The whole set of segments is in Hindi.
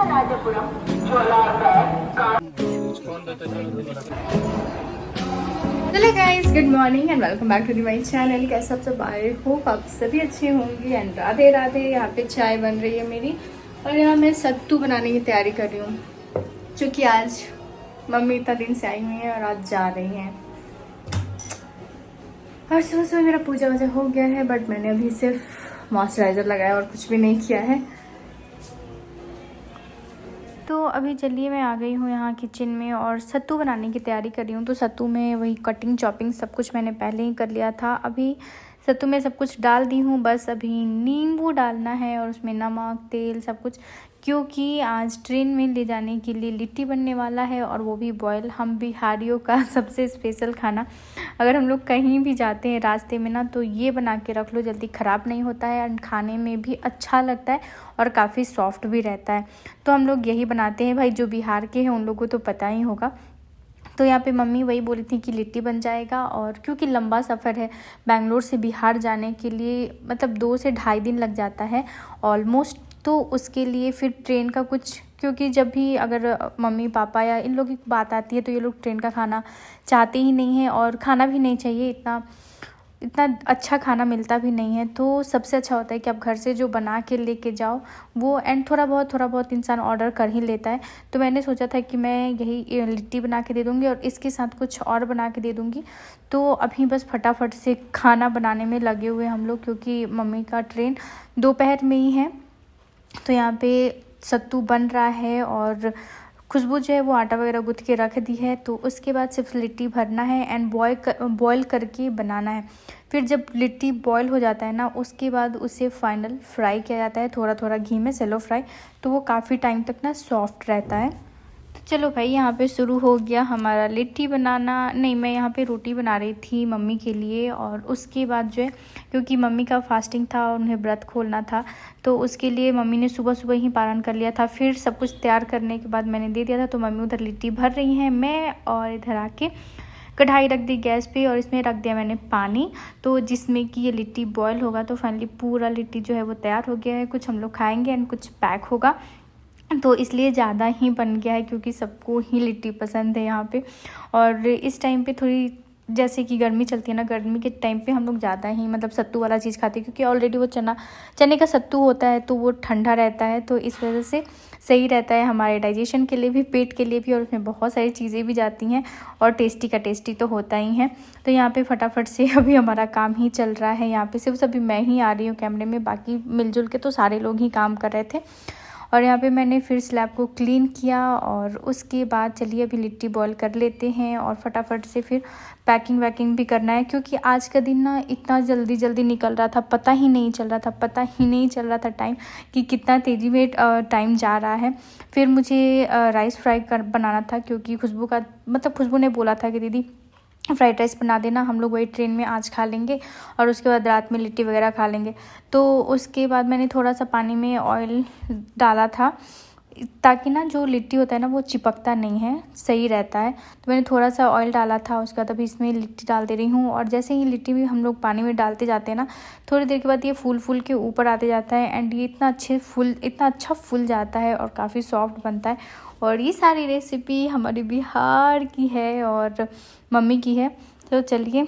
Hello guys, good morning and welcome back to my channel. कैसे आप सब? आई होप आप सभी अच्छे होंगे एंड राधे राधे। यहाँ पे चाय बन रही है मेरी और यहाँ मैं सत्तू बनाने की तैयारी कर रही हूँ, क्योंकि आज मम्मी इतना दिन से आई हुई है और आज जा रही हैं। और सुबह सुबह मेरा पूजा वूजा हो गया है, बट मैंने अभी सिर्फ मॉइस्चराइज़र लगाया और कुछ भी नहीं किया है। तो अभी चलिए मैं आ गई हूँ यहाँ किचन में और सत्तू बनाने की तैयारी कर रही हूँ। तो सत्तू में वही कटिंग चॉपिंग सब कुछ मैंने पहले ही कर लिया था। अभी सत्तू में सब कुछ डाल दी हूँ, बस अभी नींबू डालना है और उसमें नमक तेल सब कुछ, क्योंकि आज ट्रेन में ले जाने के लिए लिट्टी बनने वाला है और वो भी बॉयल। हम बिहारियों का सबसे स्पेशल खाना, अगर हम लोग कहीं भी जाते हैं रास्ते में ना, तो ये बना के रख लो, जल्दी ख़राब नहीं होता है एंड खाने में भी अच्छा लगता है और काफ़ी सॉफ्ट भी रहता है। तो हम लोग यही बनाते हैं भाई। जो बिहार के हैं उन लोगों को तो पता ही होगा। तो यहाँ पे मम्मी वही बोली थी कि लिट्टी बन जाएगा, और क्योंकि लंबा सफ़र है बेंगलोर से बिहार जाने के लिए, मतलब 2 से ढाई दिन लग जाता है ऑलमोस्ट। तो उसके लिए फिर ट्रेन का कुछ, क्योंकि जब भी अगर मम्मी पापा या इन लोगों की बात आती है तो ये लोग ट्रेन का खाना चाहते ही नहीं हैं और खाना भी नहीं चाहिए। इतना अच्छा खाना मिलता भी नहीं है। तो सबसे अच्छा होता है कि आप घर से जो बना के लेके जाओ वो, एंड थोड़ा बहुत इंसान ऑर्डर कर ही लेता है। तो मैंने सोचा था कि मैं यही लिट्टी बना के दे दूँगी और इसके साथ कुछ और बना के दे दूँगी। तो अभी बस फटाफट से खाना बनाने में लगे हुए हम लोग, क्योंकि मम्मी का ट्रेन दोपहर में ही है। तो यहाँ पे सत्तू बन रहा है और खुशबू जो है वो आटा वगैरह गूँथ के रख दी है। तो उसके बाद सिर्फ लिट्टी भरना है एंड बॉयल करके बनाना है। फिर जब लिट्टी बॉयल हो जाता है ना, उसके बाद उसे फाइनल फ्राई किया जाता है थोड़ा थोड़ा घी में, सेलो फ्राई। तो वो काफ़ी टाइम तक ना सॉफ्ट रहता है। तो चलो भाई, यहाँ पे शुरू हो गया हमारा लिट्टी बनाना। नहीं, मैं यहाँ पे रोटी बना रही थी मम्मी के लिए। और उसके बाद जो है, क्योंकि मम्मी का फास्टिंग था और उन्हें व्रत खोलना था, तो उसके लिए मम्मी ने सुबह सुबह ही पारण कर लिया था। फिर सब कुछ तैयार करने के बाद मैंने दे दिया था। तो मम्मी उधर लिट्टी भर रही हैं, मैं और इधर आके कढ़ाई रख दी गैस पे और इसमें रख दिया मैंने पानी, तो जिसमें कि ये लिट्टी बॉयल होगा। तो फाइनली पूरा लिट्टी जो है वो तैयार हो गया है। कुछ हम लोग खाएंगे एंड कुछ पैक होगा, तो इसलिए ज़्यादा ही बन गया है, क्योंकि सबको ही लिट्टी पसंद है यहाँ पे। और इस टाइम पे थोड़ी, जैसे कि गर्मी चलती है ना, गर्मी के टाइम पे हम लोग ज़्यादा ही मतलब सत्तू वाला चीज़ खाते हैं, क्योंकि ऑलरेडी वो चने का सत्तू होता है तो वो ठंडा रहता है। तो इस वजह से सही रहता है हमारे डाइजेशन के लिए भी, पेट के लिए भी, और उसमें बहुत सारी चीज़ें भी जाती हैं और टेस्टी का टेस्टी तो होता ही है। तो यहाँ पे फटाफट से अभी हमारा काम ही चल रहा है। यहाँ पे सिर्फ अभी मैं ही आ रही हूँ कैमरे में, बाकी मिलजुल के तो सारे लोग ही काम कर रहे थे। और यहाँ पे मैंने फिर स्लैब को क्लीन किया और उसके बाद चलिए अभी लिट्टी बॉईल कर लेते हैं और फटाफट से फिर पैकिंग वैकिंग भी करना है, क्योंकि आज का दिन ना इतना जल्दी जल्दी निकल रहा था, पता ही नहीं चल रहा था टाइम कि कितना तेज़ी में टाइम जा रहा है। फिर मुझे राइस फ्राई बनाना था, क्योंकि खुशबू ने बोला था कि दीदी फ्राइड राइस बना देना, हम लोग वही ट्रेन में आज खा लेंगे और उसके बाद रात में लिट्टी वगैरह खा लेंगे। तो उसके बाद मैंने थोड़ा सा पानी में ऑयल डाला था, ताकि ना जो लिट्टी होता है ना वो चिपकता नहीं है, सही रहता है। तो मैंने थोड़ा सा ऑयल डाला था, उसके बाद अभी इसमें लिट्टी डाल दे रही हूँ। और जैसे ही लिट्टी भी हम लोग पानी में डालते जाते हैं ना, थोड़ी देर के बाद ये फूल के ऊपर आते जाता है एंड ये इतना अच्छा फूल जाता है और काफ़ी सॉफ्ट बनता है। और ये सारी रेसिपी हमारे बिहार की है और मम्मी की है। तो चलिए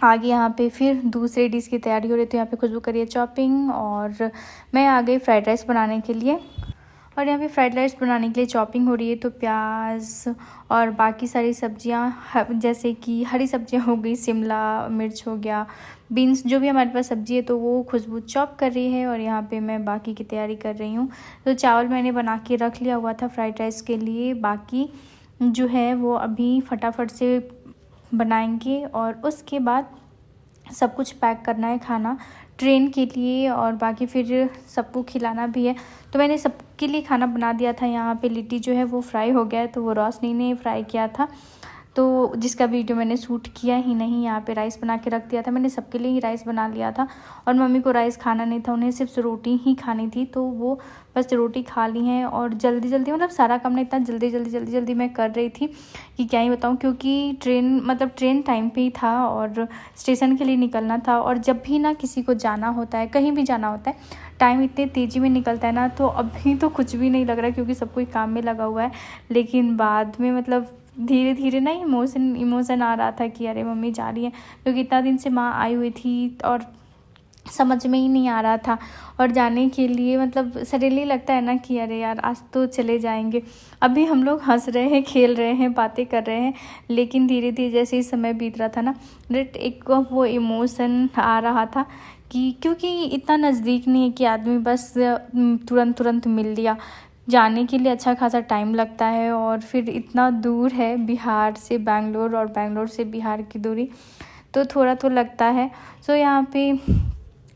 आगे यहाँ पे फिर दूसरे डिश की तैयारी हो रही थी। यहाँ पे खुशबू करिए चॉपिंग और मैं आ गई फ्राइड राइस बनाने के लिए। और यहाँ पे फ्राइड राइस बनाने के लिए चॉपिंग हो रही है। तो प्याज और बाकी सारी सब्जियाँ, जैसे कि हरी सब्जियाँ हो गई, शिमला मिर्च हो गया, बीन्स, जो भी हमारे पास सब्ज़ी है तो वो खुशबू चॉप कर रही है और यहाँ पे मैं बाकी की तैयारी कर रही हूँ। तो चावल मैंने बना के रख लिया हुआ था फ्राइड राइस के लिए, बाकी जो है वो अभी फटाफट से बनाएंगे और उसके बाद सब कुछ पैक करना है खाना ट्रेन के लिए, और बाकी फिर सबको खिलाना भी है। तो मैंने सबके लिए खाना बना दिया था। यहाँ पे लिट्टी जो है वो फ्राई हो गया है, तो वो रोशनी ने फ्राई किया था, तो जिसका वीडियो मैंने शूट किया ही नहीं। यहाँ पे राइस बना के रख दिया था, मैंने सबके लिए ही राइस बना लिया था। और मम्मी को राइस खाना नहीं था, उन्हें सिर्फ रोटी ही खानी थी, तो वो बस रोटी खा ली हैं। और जल्दी जल्दी, मतलब सारा काम नहीं, इतना जल्दी मैं कर रही थी कि क्या ही बताऊँ, क्योंकि ट्रेन टाइम पे ही था और स्टेशन के लिए निकलना था। और जब भी ना किसी को जाना होता है, कहीं भी जाना होता है, टाइम इतने तेज़ी में निकलता है ना, तो अभी तो कुछ भी नहीं लग रहा है क्योंकि सब कोई काम में लगा हुआ है। लेकिन बाद में मतलब धीरे धीरे ना इमोशन आ रहा था कि अरे मम्मी जा रही है, क्योंकि इतना दिन से माँ आई हुई थी और समझ में ही नहीं आ रहा था। और जाने के लिए मतलब सडनली लगता है ना कि अरे यार आज तो चले जाएंगे। अभी हम लोग हंस रहे हैं, खेल रहे हैं, बातें कर रहे हैं, लेकिन धीरे धीरे जैसे ही समय बीत रहा था ना, डायरेक्ट एक वो इमोशन आ रहा था कि क्योंकि इतना नज़दीक नहीं है कि आदमी बस तुरंत मिल लिया। जाने के लिए अच्छा खासा टाइम लगता है और फिर इतना दूर है बिहार से बैंगलोर और बैंगलोर से बिहार की दूरी, तो थोड़ा तो लगता है। सो यहाँ पे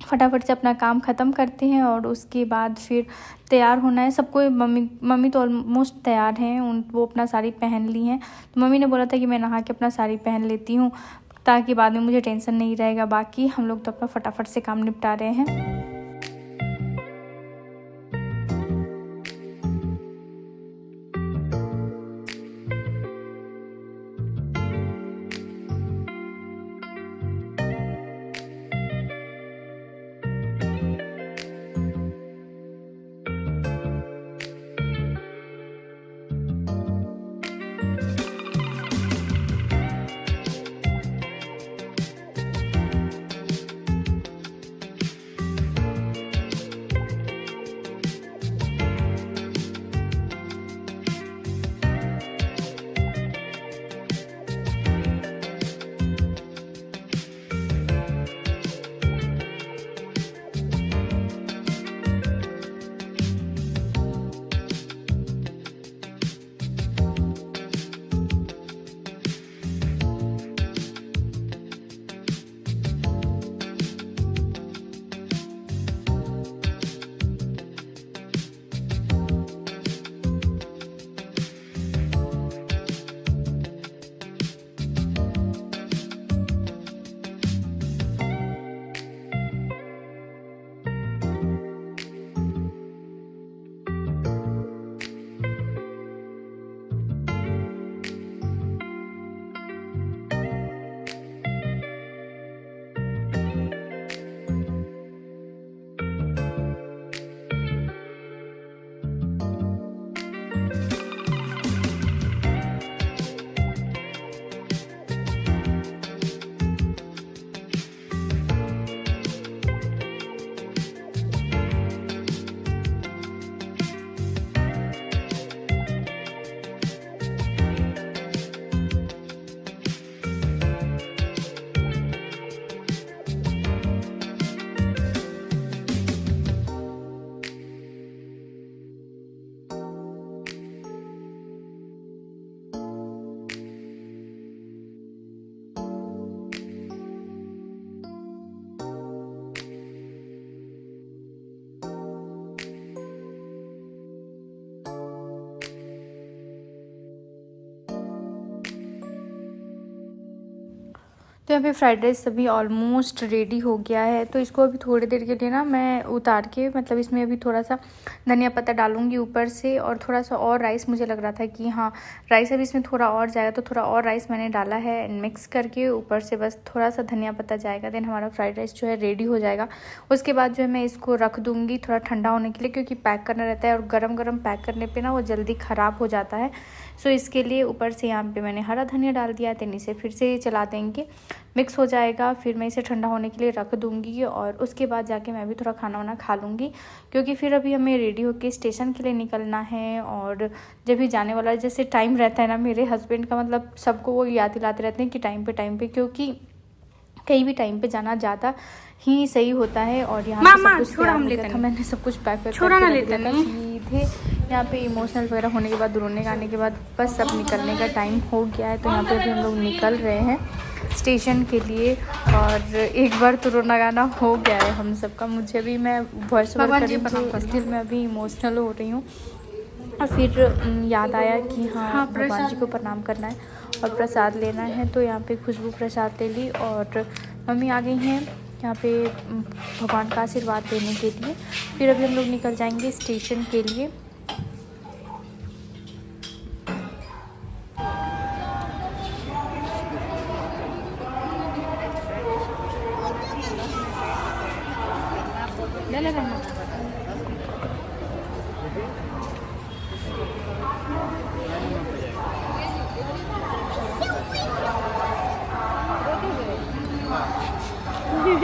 फटाफट से अपना काम ख़त्म करते हैं और उसके बाद फिर तैयार होना है सबको। मम्मी तो ऑलमोस्ट तैयार हैं, वो अपना साड़ी पहन ली हैं। तो मम्मी ने बोला था कि मैं नहा के अपना साड़ी पहन लेती हूँ ताकि बाद में मुझे टेंशन नहीं रहेगा। बाकी हम लोग तो अपना फटाफट से काम निपटा रहे हैं। तो यहाँ पे फ्राइड राइस अभी ऑलमोस्ट रेडी हो गया है। तो इसको अभी थोड़ी देर के लिए ना मैं उतार के मतलब इसमें अभी थोड़ा सा धनिया पत्ता डालूंगी ऊपर से, और थोड़ा सा और राइस मुझे लग रहा था कि हाँ राइस अभी इसमें थोड़ा और जाएगा, तो थोड़ा और राइस मैंने डाला है एंड मिक्स करके ऊपर से बस थोड़ा सा धनिया पत्ता जाएगा। देन हमारा फ्राइड राइस जो है रेडी हो जाएगा। उसके बाद जो है मैं इसको रख दूँगी थोड़ा ठंडा होने के लिए, क्योंकि पैक करना रहता है और गरम गरम पैक करने पर ना वो जल्दी ख़राब हो जाता है। सो इसके लिए ऊपर से यहाँ पे मैंने हरा धनिया डाल दिया। देन इसे फिर से चला देंगे, मिक्स हो जाएगा। फिर मैं इसे ठंडा होने के लिए रख दूँगी और उसके बाद जाके मैं भी थोड़ा खाना वाना खा लूँगी, क्योंकि फिर अभी हमें रेडी होकर स्टेशन के लिए निकलना है। और जब भी जाने वाला जैसे टाइम रहता है ना मेरे हस्बैंड का, मतलब सबको वो याद दिलाते रहते हैं कि टाइम पे, क्योंकि कहीं भी टाइम पे जाना ज़्यादा ही सही होता है। और यहाँ पे सब कुछ तैयार हो गया था, मैंने सब कुछ पैक करके सीधे यहाँ पे इमोशनल वगैरह होने के बाद, रोने गाने के बाद बस सब निकलने का टाइम हो गया है। तो यहाँ पे अभी हम लोग निकल रहे हैं स्टेशन के लिए। और एक बार तो रोना गाना हो गया है हम सबका। मुझे भी, मैं वॉइस ओवर कर रही हूँ, स्टिल मैं अभी इमोशनल हो रही हूँ। और फिर याद आया कि हाँ भगवान जी को प्रणाम करना है और प्रसाद लेना है। तो यहाँ पे खुशबू प्रसाद ले ली और मम्मी आ गई हैं यहाँ पे भगवान का आशीर्वाद देने के लिए। फिर अभी हम लोग निकल जाएंगे स्टेशन के लिए। ले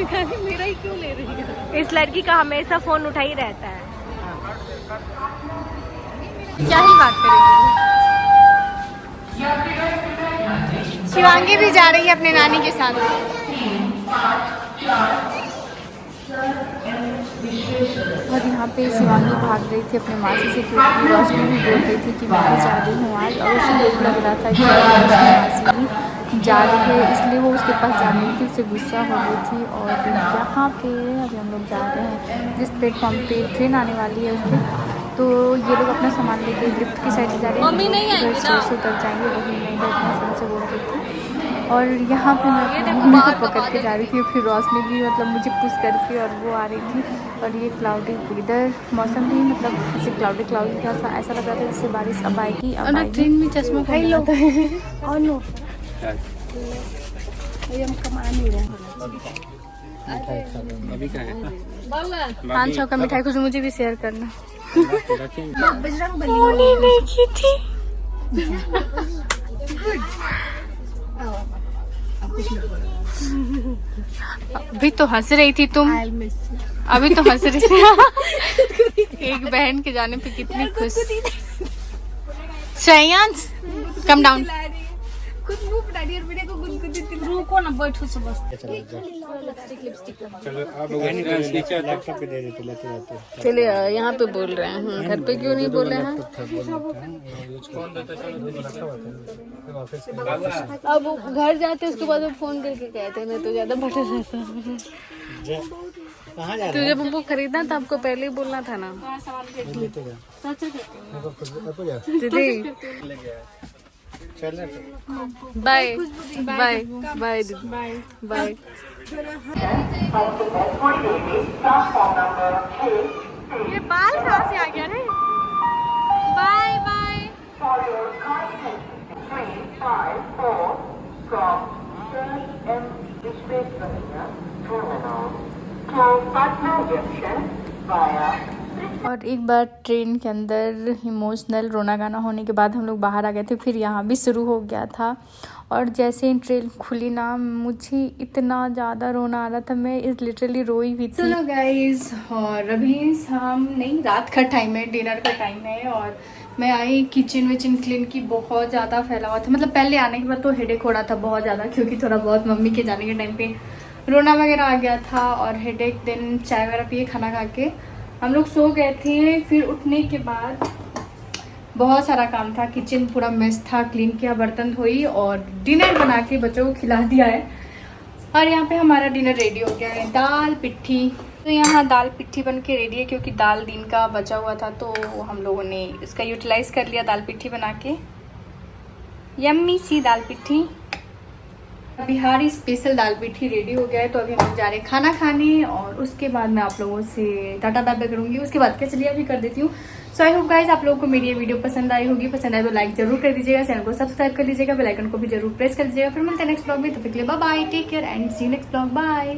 मेरा ही क्यों ले रही है? इस लड़की का हमेशा फोन उठा ही रहता है। क्या ही बात करेगी। शिवांगी भी जा रही है अपने नानी के साथ। और यहाँ पे शिवांगी भाग रही थी अपने मासी से क्योंकि रोशनी भी बोल रही थी कि मैं भी जा रही हूँ आज, और उसे दुख लग रहा था कि उसकी मासी भी जा रही है, इसलिए वो उसके पास जा रही थी, उससे गुस्सा हो गई थी। और यहाँ पे अभी हम लोग जा रहे हैं जिस प्लेटफॉर्म पे ट्रेन आने वाली है उस पर, तो ये लोग अपना सामान लेके लिफ्ट की साइड जा रहे हैं। मम्मी नहीं आएंगी ना? से उतर जाएंगे, वही मैं अपने से बोल रही थी। और यहाँ पे मैं मम्मी को पकड़ के जा रही थी, फिर रोशनी भी मतलब मुझे पुश करके और वो आ रही थी। और ये क्लाउडी वेदर मौसम भी मतलब ऐसे क्लाउडी थोड़ा सा ऐसा लग रहा था जैसे बारिश अब आएगी। अब ट्रेन में चश्मा भाई लोग और नो हम कमा नहीं रहे। अभी क्या है? 500 का मिठाई कुछ मुझे भी शेयर करना। बजरंगबली देखी थी। अभी तो हंस रही थी तुम, अभी तो हंस रही थी। एक बहन के जाने पे कितनी खुश। Shreyansh come down. कुछ मुंह बता दिया मेरे को गुदगुदी थी। रुको ना बैठो से बस। लिपस्टिक चलो आप लैपटॉप पे दे देते लेते जाते। चलिए यहाँ पे बोल रहे हैं, घर पे क्यों नहीं बोले हैं? अब घर जाते उसके बाद फोन करके कहते हैं, तो ज्यादा बेटर रहता। कहाँ जा तो जब हमको खरीदना था आपको पहले ही बोलना था ना दीदी। बाय बाय बाय दीदी बाय। ये बाल कहाँ से आ गया रे? Bye bye. और एक बार ट्रेन के अंदर इमोशनल रोना गाना होने के बाद हम लोग बाहर आ गए थे, फिर यहाँ भी शुरू हो गया था। और जैसे ही ट्रेन खुली ना, मुझे इतना ज़्यादा रोना आ रहा था, मैं इस लिटरली रोई हुई थी। चलो गाइस, और अभी शाम नहीं रात का टाइम है, डिनर का टाइम है। और मैं आई किचन विचन क्लीन की, बहुत ज़्यादा फैला हुआ था। मतलब पहले आने के बाद तो हेडेक हो रहा था बहुत ज़्यादा, क्योंकि थोड़ा बहुत मम्मी के जाने के टाइम पे रोना वगैरह आ गया था और हेडेक। दिन चाय वगैरह पिए, खाना खा के हम लोग सो गए थे। फिर उठने के बाद बहुत सारा काम था, किचन पूरा मेस था, क्लीन किया, बर्तन धोई और डिनर बना के बच्चों को खिला दिया है। और यहाँ पे हमारा डिनर रेडी हो गया है, दाल पिट्ठी। तो यहाँ दाल पिट्ठी बन के रेडी है, क्योंकि दाल दिन का बचा हुआ था तो हम लोगों ने इसका यूटिलाइज कर लिया दाल पिट्ठी बना के। यम्मी सी दाल पिट्ठी, बिहारी स्पेशल दाल पिट्ठी रेडी हो गया है। तो अभी हम लोग जा रहे हैं खाना खाने, और उसके बाद मैं आप लोगों से टाटा बाय बाय करूंगी। उसके बाद क्या चलिए अभी कर देती हूँ। सो आई होप गाइज आप लोगों को मेरी ये वीडियो पसंद आई होगी। पसंद आए तो लाइक जरूर कर दीजिएगा, चैनल को सब्सक्राइब कर लीजिएगा, बेल आइकन को भी जरूर प्रेस कर दीजिएगा। फिर मिलते हैं नेक्स्ट ब्लॉग में, तो फिर के लिए bye bye, take care and see you next blog, bye.